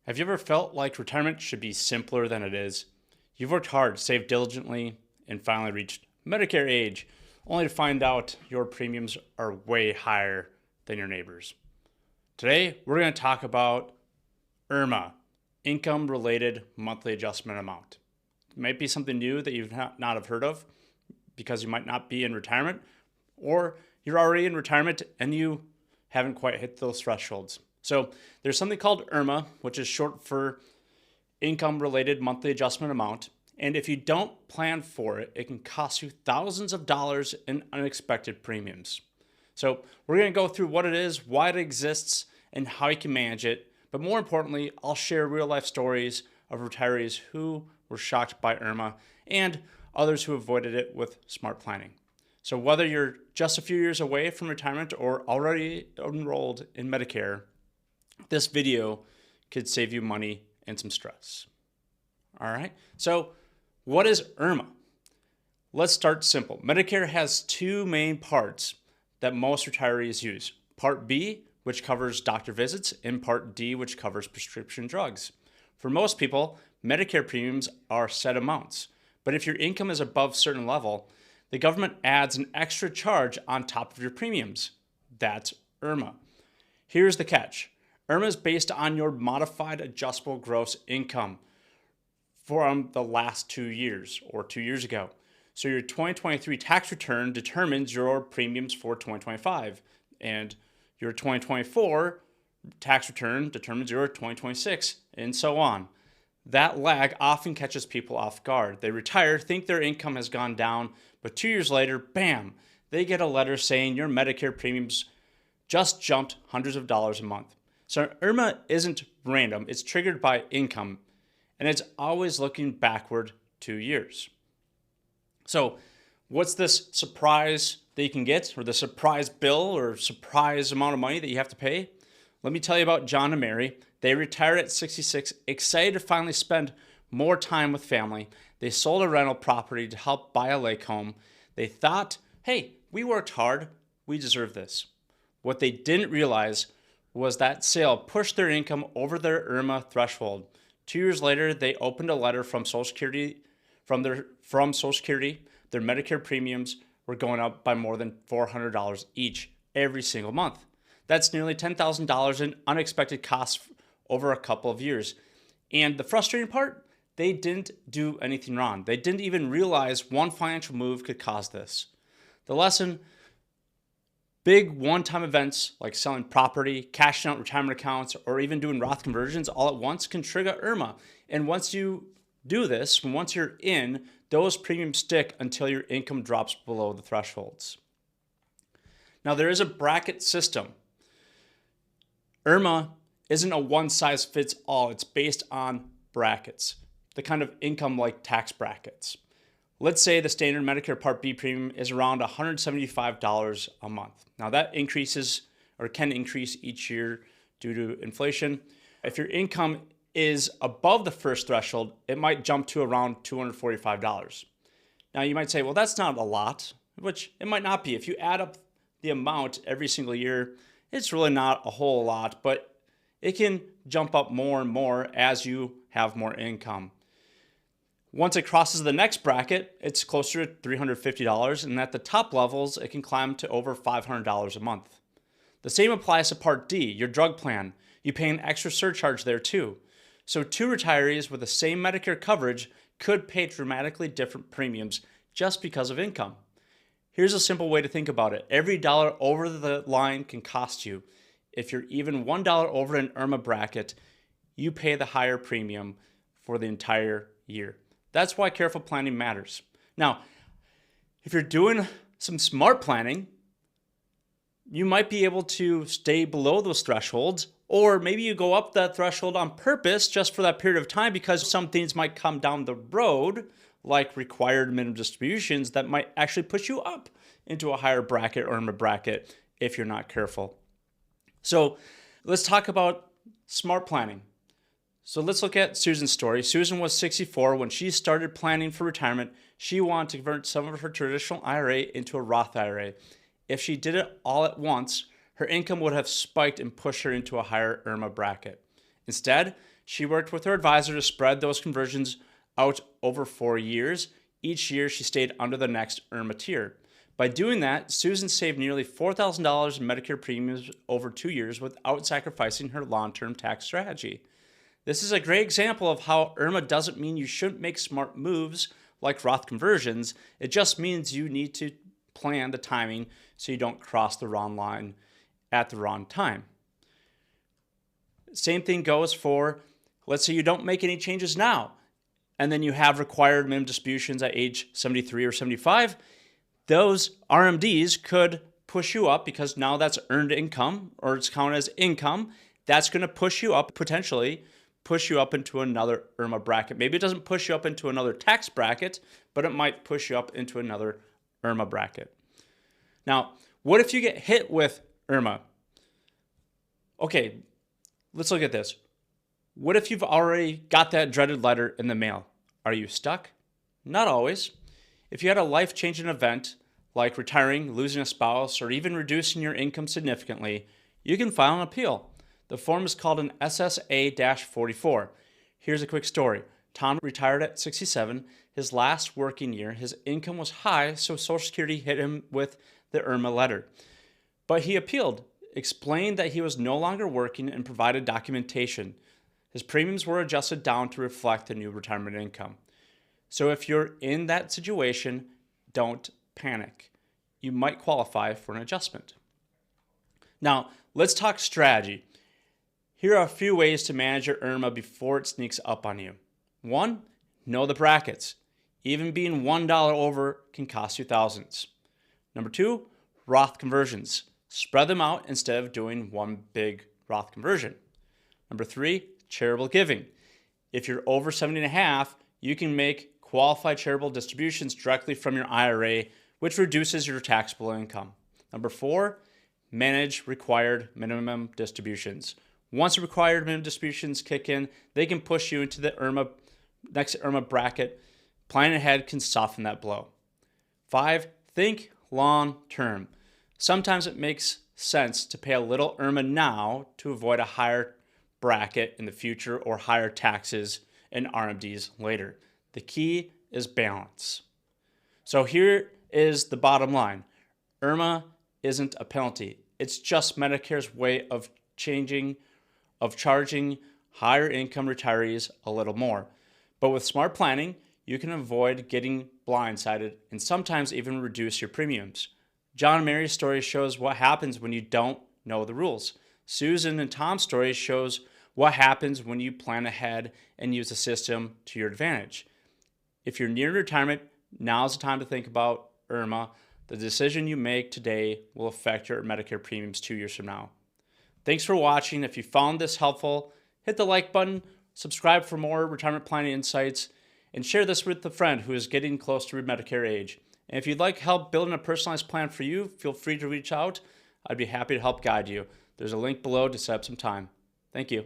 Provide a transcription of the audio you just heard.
Have you ever felt like retirement should be simpler than it is? You've worked hard, saved diligently, and finally reached Medicare age, only to find out your premiums are way higher than your neighbors. Today, we're going to talk about IRMA, Income Related Monthly Adjustment Amount. It might be something new that you've not have heard of because you might not be in retirement, or you're already in retirement and you haven't quite hit those thresholds. So there's something called IRMA, which is short for Income Related Monthly Adjustment Amount. And if you don't plan for it, it can cost you thousands of dollars in unexpected premiums. So we're going to go through what it is, why it exists, and how you can manage it. But more importantly, I'll share real life stories of retirees who were shocked by IRMA and others who avoided it with smart planning. So whether you're just a few years away from retirement or already enrolled in Medicare, this video could save you money and some stress. All right, so what is IRMA? Let's start simple. Medicare has two main parts that most retirees use. Part B, which covers doctor visits, and Part D, which covers prescription drugs. For most people, Medicare premiums are set amounts, but if your income is above a certain level, the government adds an extra charge on top of your premiums. That's IRMA. Here's the catch. IRMA is based on your modified adjustable gross income from the last 2 years or 2 years ago. So your 2023 tax return determines your premiums for 2025, and your 2024 tax return determines your 2026, and so on. That lag often catches people off guard. They retire, think their income has gone down, but 2 years later, bam, they get a letter saying your Medicare premiums just jumped hundreds of dollars a month. So IRMA isn't random, it's triggered by income, and it's always looking backward 2 years. So what's this surprise that you can get, or the surprise bill or surprise amount of money that you have to pay? Let me tell you about John and Mary. They retired at 66, excited to finally spend more time with family. They sold a rental property to help buy a lake home. They thought, hey, we worked hard, we deserve this. What they didn't realize was that sale pushed their income over their IRMA threshold. 2 years later, they opened a letter from Social Security, from Social Security. Their Medicare premiums were going up by more than $400 each every single month. That's nearly $10,000 in unexpected costs over a couple of years. And the frustrating part, they didn't do anything wrong. They didn't even realize one financial move could cause this. The lesson: big one-time events like selling property, cashing out retirement accounts, or even doing Roth conversions all at once can trigger IRMA. And once you do this, once you're in, those premiums stick until your income drops below the thresholds. Now, there is a bracket system. IRMA isn't a one-size-fits-all. It's based on brackets, the kind of income like tax brackets. Let's say the standard Medicare Part B premium is around $175 a month. Now that increases or can increase each year due to inflation. If your income is above the first threshold, it might jump to around $245. Now you might say, well, that's not a lot, which it might not be. If you add up the amount every single year, it's really not a whole lot, but it can jump up more and more as you have more income. Once it crosses the next bracket, it's closer to $350, and at the top levels, it can climb to over $500 a month. The same applies to Part D, your drug plan. You pay an extra surcharge there too. So two retirees with the same Medicare coverage could pay dramatically different premiums just because of income. Here's a simple way to think about it. Every dollar over the line can cost you. If you're even $1 over an IRMA bracket, you pay the higher premium for the entire year. That's why careful planning matters. Now, if you're doing some smart planning, you might be able to stay below those thresholds, or maybe you go up that threshold on purpose just for that period of time because some things might come down the road, like required minimum distributions, that might actually push you up into a higher bracket or IRMA bracket if you're not careful. So let's talk about smart planning. So let's look at Susan's story. Susan was 64 when she started planning for retirement. She wanted to convert some of her traditional IRA into a Roth IRA. If she did it all at once, her income would have spiked and pushed her into a higher IRMA bracket. Instead, She worked with her advisor to spread those conversions out over 4 years. Each year, she stayed under the next IRMA tier. By doing that, Susan saved nearly $4,000 in Medicare premiums over 2 years without sacrificing her long-term tax strategy. This is a great example of how IRMA doesn't mean you shouldn't make smart moves like Roth conversions. It just means you need to plan the timing so you don't cross the wrong line at the wrong time. Same thing goes for, let's say you don't make any changes now, and then you have required minimum distributions at age 73 or 75. Those RMDs could push you up because now that's earned income, or it's counted as income. That's going to push you up, potentially push you up into another IRMA bracket. Maybe it doesn't push you up into another tax bracket, but it might push you up into another IRMA bracket. Now, what if you get hit with IRMA? Okay, let's look at this. What if you've already got that dreaded letter in the mail? Are you stuck? Not always. If you had a life-changing event, like retiring, losing a spouse, or even reducing your income significantly, you can file an appeal. The form is called an SSA-44. Here's a quick story. Tom retired at 67. His last working year, his income was high, so Social Security hit him with the IRMA letter. But he appealed, explained that he was no longer working, and provided documentation. His premiums were adjusted down to reflect the new retirement income. So if you're in that situation, don't panic. You might qualify for an adjustment. Now, let's talk strategy. Here are a few ways to manage your IRMA before it sneaks up on you. 1, know the brackets. Even being $1 over can cost you thousands. Number 2, Roth conversions. Spread them out instead of doing one big Roth conversion. Number 3, charitable giving. If you're over 70 and a half, you can make qualified charitable distributions directly from your IRA, which reduces your taxable income. Number 4, manage required minimum distributions. Once the required minimum distributions kick in, they can push you into the next IRMA bracket. Planning ahead can soften that blow. 5, think long term. Sometimes it makes sense to pay a little IRMA now to avoid a higher bracket in the future or higher taxes and RMDs later. The key is balance. So here is the bottom line. IRMA isn't a penalty. It's just Medicare's way of charging higher income retirees a little more. But with smart planning, you can avoid getting blindsided and sometimes even reduce your premiums. John and Mary's story shows what happens when you don't know the rules. Susan and Tom's story shows what happens when you plan ahead and use the system to your advantage. If you're near retirement, now's the time to think about IRMA. The decision you make today will affect your Medicare premiums 2 years from now. Thanks for watching. If you found this helpful, hit the like button, subscribe for more retirement planning insights, and share this with a friend who is getting close to Medicare age. And if you'd like help building a personalized plan for you, feel free to reach out. I'd be happy to help guide you. There's a link below to set up some time. Thank you.